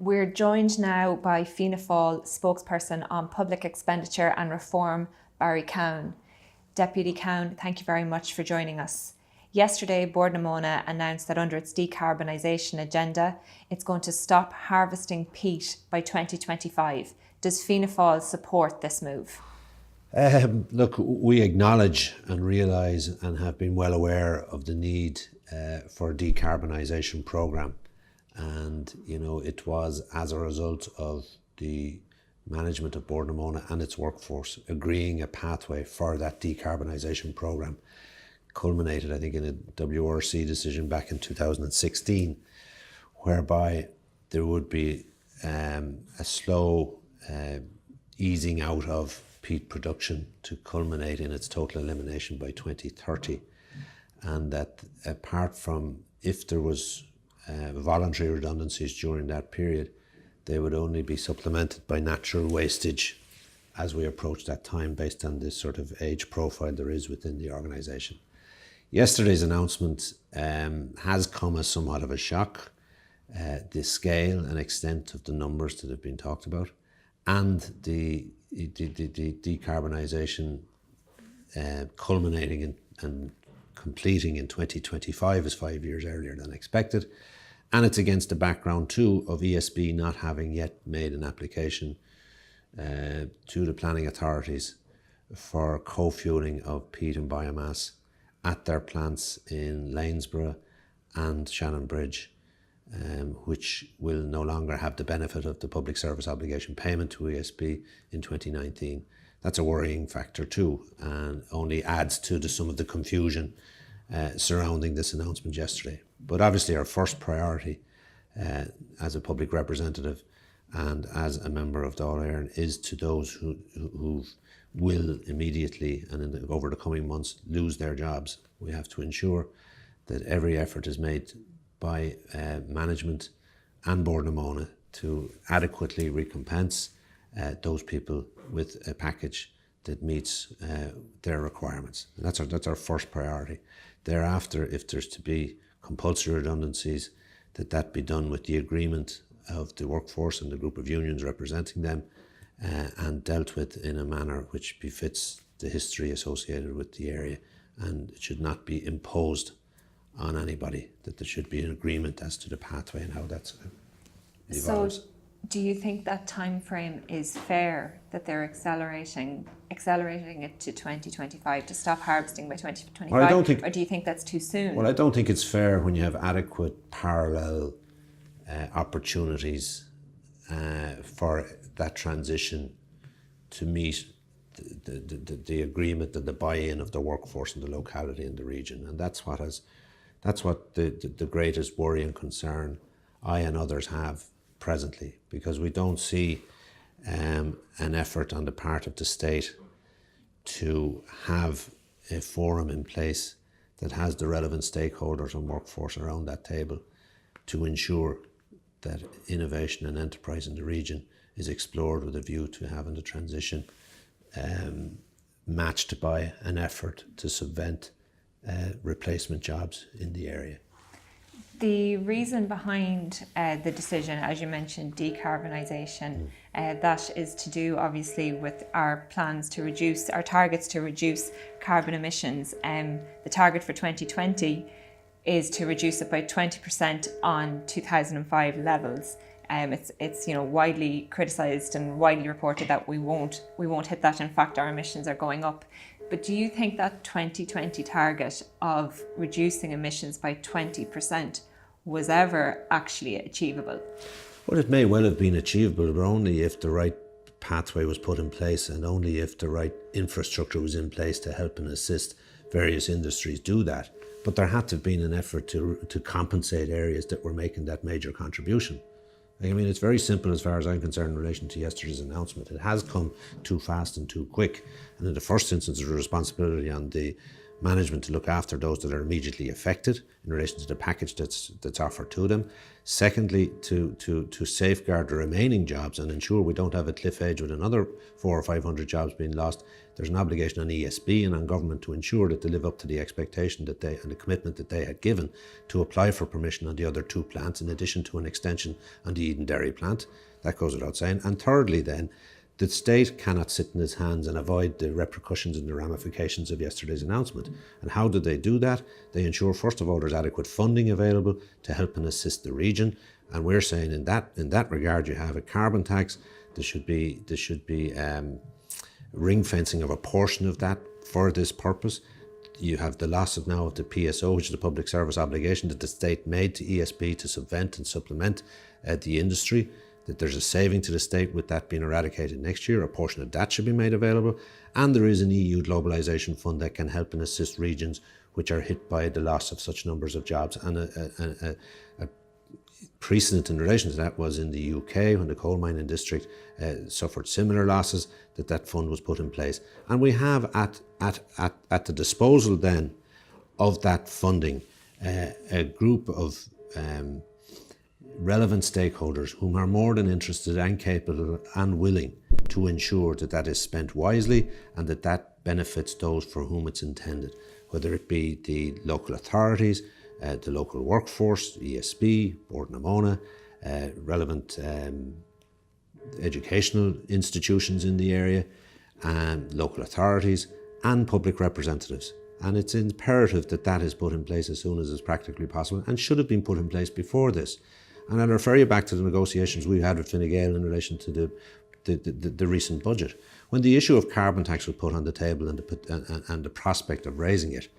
We're joined now by Fianna Fáil spokesperson on public expenditure and reform, Barry Cowen. Deputy Cowen, thank you very much for joining us. Yesterday, Bord na Móna announced that under its decarbonisation agenda, it's going to stop harvesting peat by 2025. Does Fianna Fáil support this move? Look, we acknowledge and realise and have been well aware of the need for a decarbonisation programme. And, it was as a result of the management of Bord na Móna and its workforce agreeing a pathway for that decarbonisation programme, culminated, I think, in a WRC decision back in 2016, whereby there would be a slow easing out of peat production to culminate in its total elimination by 2030. And that apart from if there was voluntary redundancies during that period, they would only be supplemented by natural wastage as we approach that time based on this sort of age profile there is within the organisation. Yesterday's announcement has come as somewhat of a shock. The scale and extent of the numbers that have been talked about and the decarbonisation culminating and completing in 2025 is 5 years earlier than expected. And it's against the background too of ESB not having yet made an application to the planning authorities for co-fuelling of peat and biomass at their plants in Lanesborough and Shannonbridge, which will no longer have the benefit of the public service obligation payment to ESB in 2019. That's a worrying factor too, and only adds to some of the confusion surrounding this announcement yesterday. But obviously our first priority as a public representative and as a member of Dáil Éireann is to those who will immediately and over the coming months lose their jobs. We have to ensure that every effort is made by management and Bord na Móna to adequately recompense those people with a package that meets their requirements. And that's our first priority. Thereafter, if there's to be compulsory redundancies, that be done with the agreement of the workforce and the group of unions representing them and dealt with in a manner which befits the history associated with the area, and it should not be imposed on anybody, that there should be an agreement as to the pathway and how that's evolves. So do you think that time frame is fair, that they're accelerating it to 2025 to stop harvesting by 2025? Well, I don't think, or do you think that's too soon? Well, I don't think it's fair when you have adequate parallel opportunities for that transition to meet the agreement and the buy-in of the workforce in the locality and the region. And that's what the greatest worry and concern I and others have presently, because we don't see an effort on the part of the state to have a forum in place that has the relevant stakeholders and workforce around that table to ensure that innovation and enterprise in the region is explored with a view to having the transition matched by an effort to subvent replacement jobs in the area. The reason behind the decision, as you mentioned, decarbonisation, that is to do obviously with our plans to reduce, our targets to reduce carbon emissions. The target for 2020 is to reduce it by 20% on 2005 levels. It's widely criticised and widely reported that we won't hit that. In fact, our emissions are going up. But do you think that 2020 target of reducing emissions by 20% was ever actually achievable? Well, it may well have been achievable, but only if the right pathway was put in place and only if the right infrastructure was in place to help and assist various industries do that. But there had to have been an effort to compensate areas that were making that major contribution. I mean, it's very simple as far as I'm concerned in relation to yesterday's announcement. It has come too fast and too quick. And in the first instance, there's a responsibility on the management to look after those that are immediately affected in relation to the package that's offered to them. Secondly, to safeguard the remaining jobs and ensure we don't have a cliff edge with another 400 or 500 jobs being lost. there's an obligation on ESB and on government to ensure that they live up to the expectation that they and the commitment that they had given to apply for permission on the other 2 plants, in addition to an extension on the Eden Dairy plant. That goes without saying. And thirdly then, the state cannot sit in its hands and avoid the repercussions and the ramifications of yesterday's announcement. And how do they do that? They ensure, first of all, there's adequate funding available to help and assist the region. And we're saying in that regard, you have a carbon tax. There should be ring fencing of a portion of that for this purpose. You have the loss of now of the PSO, which is the public service obligation that the state made to ESB to subvent and supplement the industry. That there's a saving to the state with that being eradicated next year. A portion of that should be made available. And there is an EU globalisation fund that can help and assist regions which are hit by the loss of such numbers of jobs. And a precedent in relation to that was in the UK when the coal mining district suffered similar losses, that fund was put in place. And we have at the disposal then of that funding a group of relevant stakeholders whom are more than interested and capable and willing to ensure that that is spent wisely and that benefits those for whom it's intended, whether it be the local authorities, the local workforce, ESB, Bord na Móna, relevant educational institutions in the area, local authorities and public representatives. And it's imperative that is put in place as soon as is practically possible and should have been put in place before this. And I'll refer you back to the negotiations we had with Fine Gael in relation to the recent budget. When the issue of carbon tax was put on the table and the prospect of raising it,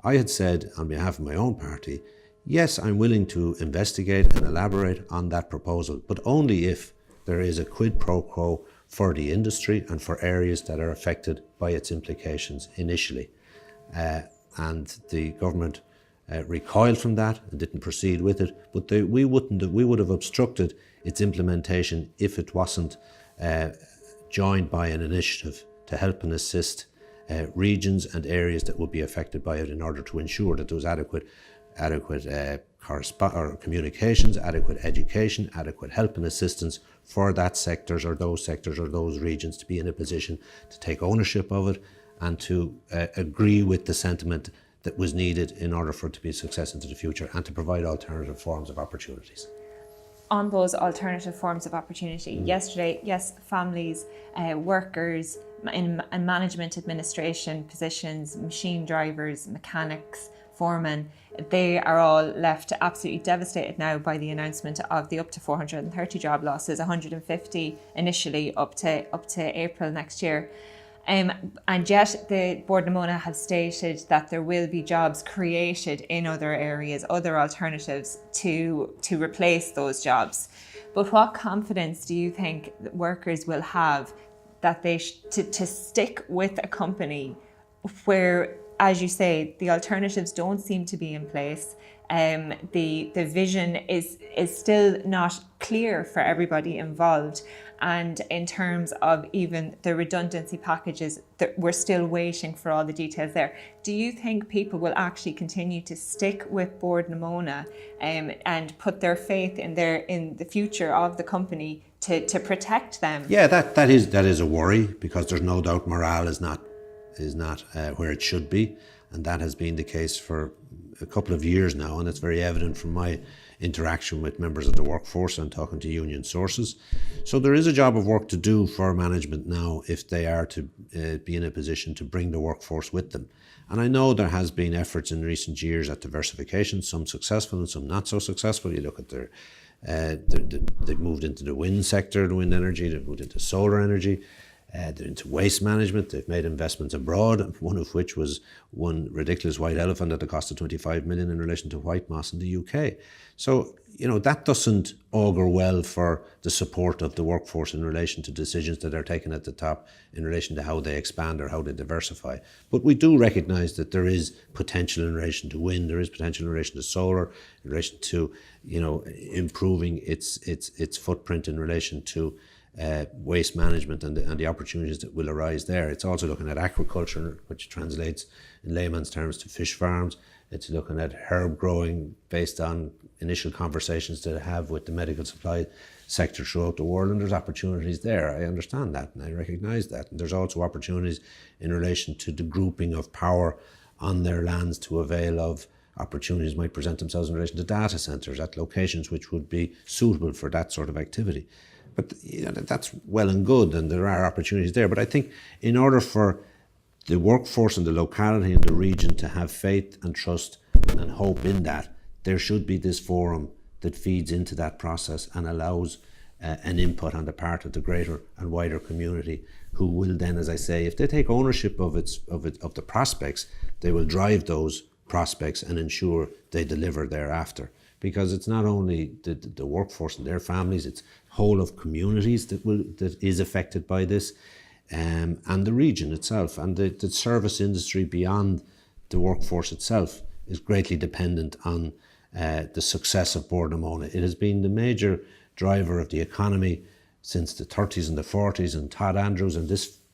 I had said on behalf of my own party, yes, I'm willing to investigate and elaborate on that proposal, but only if there is a quid pro quo for the industry and for areas that are affected by its implications initially. And the government recoiled from that and didn't proceed with it, but we would have obstructed its implementation if it wasn't joined by an initiative to help and assist regions and areas that would be affected by it in order to ensure that there was adequate communications, adequate education, adequate help and assistance for those sectors or those regions to be in a position to take ownership of it and to agree with the sentiment that was needed in order for it to be a success into the future and to provide alternative forms of opportunities. On those alternative forms of opportunity, yesterday, yes, families, workers in management administration positions, machine drivers, mechanics, foremen, they are all left absolutely devastated now by the announcement of the up to 430 job losses, 150 initially up to April next year. And yet the Bord na Móna have stated that there will be jobs created in other areas, other alternatives to replace those jobs. But what confidence do you think that workers will have that they to stick with a company where, as you say, the alternatives don't seem to be in place? The vision is still not clear for everybody involved. And in terms of even the redundancy packages, we're still waiting for all the details there. Do you think people will actually continue to stick with Bord na Móna and put their faith in the future of the company to protect them? Yeah, that is a worry, because there's no doubt morale is not where it should be, and that has been the case for a couple of years now, and it's very evident from my interaction with members of the workforce and talking to union sources. So there is a job of work to do for management now if they are to be in a position to bring the workforce with them. And I know there has been efforts in recent years at diversification, some successful and some not so successful. You look at they've moved into the wind sector, the wind energy, they've moved into solar energy. They're into waste management. They've made investments abroad, one of which was one ridiculous white elephant at the cost of 25 million in relation to white moss in the UK. So, that doesn't augur well for the support of the workforce in relation to decisions that are taken at the top in relation to how they expand or how they diversify. But we do recognise that there is potential in relation to wind, there is potential in relation to solar, in relation to, improving its footprint in relation to waste management and the opportunities that will arise there. It's also looking at aquaculture, which translates in layman's terms to fish farms. It's looking at herb growing based on initial conversations that I have with the medical supply sector throughout the world, and there's opportunities there. I understand that and I recognise that. And there's also opportunities in relation to the grouping of power on their lands to avail of opportunities might present themselves in relation to data centres at locations which would be suitable for that sort of activity. But that's well and good, and there are opportunities there. But I think in order for the workforce and the locality and the region to have faith and trust and hope in that, there should be this forum that feeds into that process and allows an input on the part of the greater and wider community, who will then, as I say, if they take ownership of the prospects, they will drive those prospects and ensure they deliver thereafter. Because it's not only the workforce and their families, it's whole of communities that is affected by this, and the region itself, and the service industry beyond the workforce itself is greatly dependent on the success of Bordamona. It has been the major driver of the economy since the 30s and the 40s, and Todd Andrews and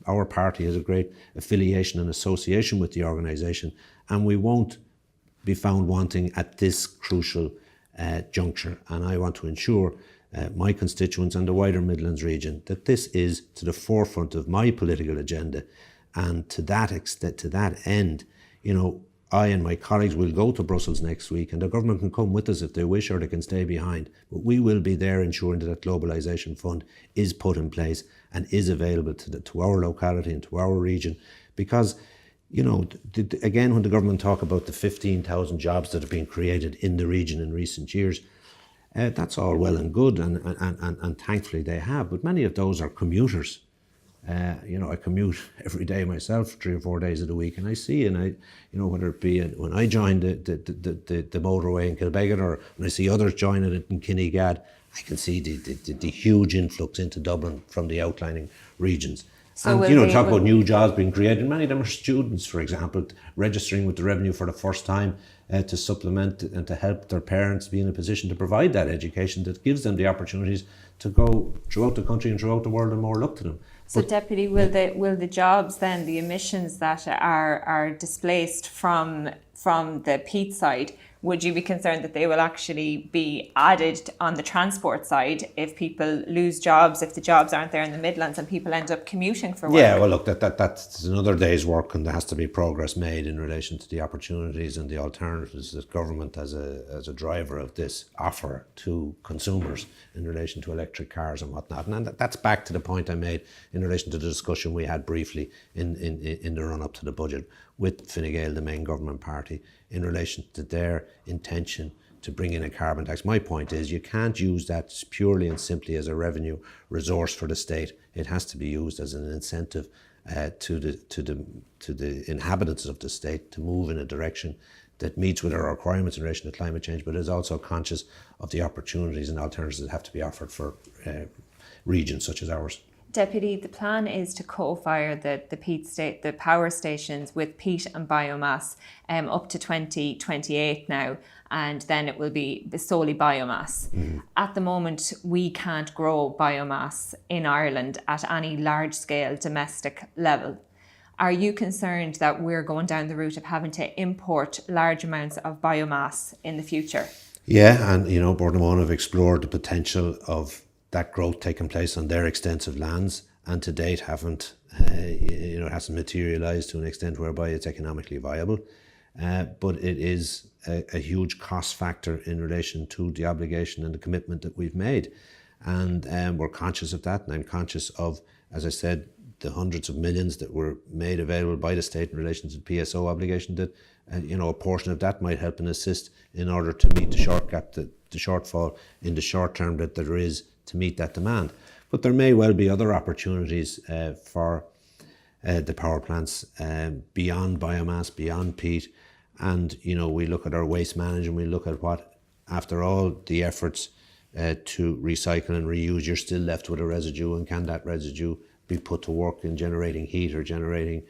our party has a great affiliation and association with the organisation, and we won't be found wanting at this crucial juncture. And I want to ensure my constituents and the wider Midlands region that this is to the forefront of my political agenda. And to that extent, to that end, I and my colleagues will go to Brussels next week, and the government can come with us if they wish, or they can stay behind. But we will be there ensuring that globalisation fund is put in place and is available to our locality and to our region. Because, again, when the government talk about the 15,000 jobs that have been created in the region in recent years, that's all well and good, and thankfully they have. But many of those are commuters. I commute every day myself, 3 or 4 days of the week, and I see, whether it be when I join the motorway in Kilbeggan, or when I see others joining it in Kinnegad, I can see the huge influx into Dublin from the outlying regions. So talk about new jobs being created. Many of them are students, for example, registering with the revenue for the first time to supplement and to help their parents be in a position to provide that education that gives them the opportunities to go throughout the country and throughout the world, and more luck to them. So, Deputy, will the jobs then, the emissions that are displaced from the peat side, would you be concerned that they will actually be added on the transport side if people lose jobs, if the jobs aren't there in the Midlands and people end up commuting for work? Yeah, well, look, that's another day's work, and there has to be progress made in relation to the opportunities and the alternatives that government as a driver of this offer to consumers in relation to electric cars and whatnot. And that's back to the point I made in relation to the discussion we had briefly in the run-up to the budget with Fine Gael, the main government party, in relation to their intention to bring in a carbon tax. My point is, you can't use that purely and simply as a revenue resource for the state. It has to be used as an incentive to the inhabitants of the state to move in a direction that meets with our requirements in relation to climate change, but is also conscious of the opportunities and alternatives that have to be offered for regions such as ours. Deputy, the plan is to coal-fire the power stations with peat and biomass up to 2028 now, and then it will be solely biomass. At the moment, we can't grow biomass in Ireland at any large-scale domestic level. Are you concerned that we're going down the route of having to import large amounts of biomass in the future? Yeah, and Bordamona have explored the potential of that growth taking place on their extensive lands, and to date hasn't materialised to an extent whereby it's economically viable. But it is a huge cost factor in relation to the obligation and the commitment that we've made. And we're conscious of that, and I'm conscious of, as I said, the hundreds of millions that were made available by the state in relation to the PSO obligation, that a portion of that might help and assist in order to meet the shortfall in the short term that there is to meet that demand. But there may well be other opportunities for the power plants beyond biomass, beyond peat. And, we look at our waste management, we look at what, after all the efforts to recycle and reuse, you're still left with a residue, and can that residue be put to work in generating heat or generating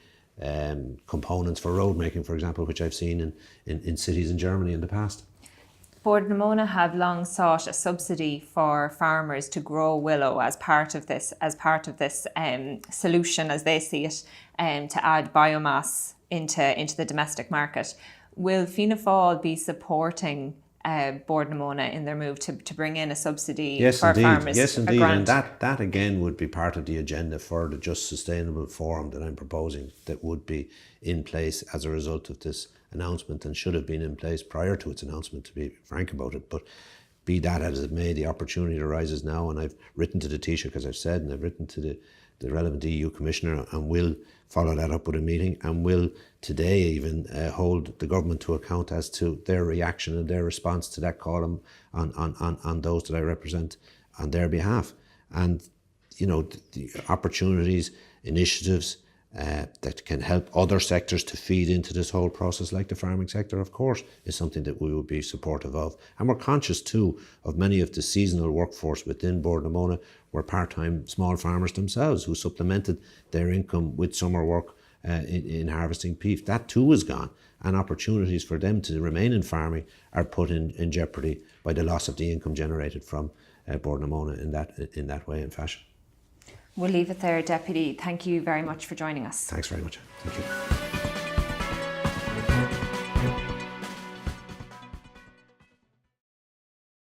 components for road making, for example, which I've seen in cities in Germany in the past. Bordamona have long sought a subsidy for farmers to grow willow as part of this solution, as they see it, to add biomass into the domestic market. Will Fianna Fáil be supporting Board Namona in their move to bring in a subsidy for farmers? Yes, a indeed. grant? And that again would be part of the agenda for the Just Sustainable Forum that I'm proposing, that would be in place as a result of this announcement, and should have been in place prior to its announcement, to be frank about it. But be that as it may, the opportunity arises now, and I've written to the Taoiseach, as I've said, and I've written to the relevant EU Commissioner, and will follow that up with a meeting, and will today even hold the government to account as to their reaction and their response to that call on those that I represent on their behalf. And, you know, the opportunities, initiatives that can help other sectors to feed into this whole process, like the farming sector, of course, is something that we would be supportive of. And we're conscious too of many of the seasonal workforce within Board Namona were part-time small farmers themselves, who supplemented their income with summer work in harvesting beef. That too is gone, and opportunities for them to remain in farming are put in jeopardy by the loss of the income generated from Board Namona in that way and fashion. We'll leave it there, Deputy. Thank you very much for joining us. Thanks very much. Thank you.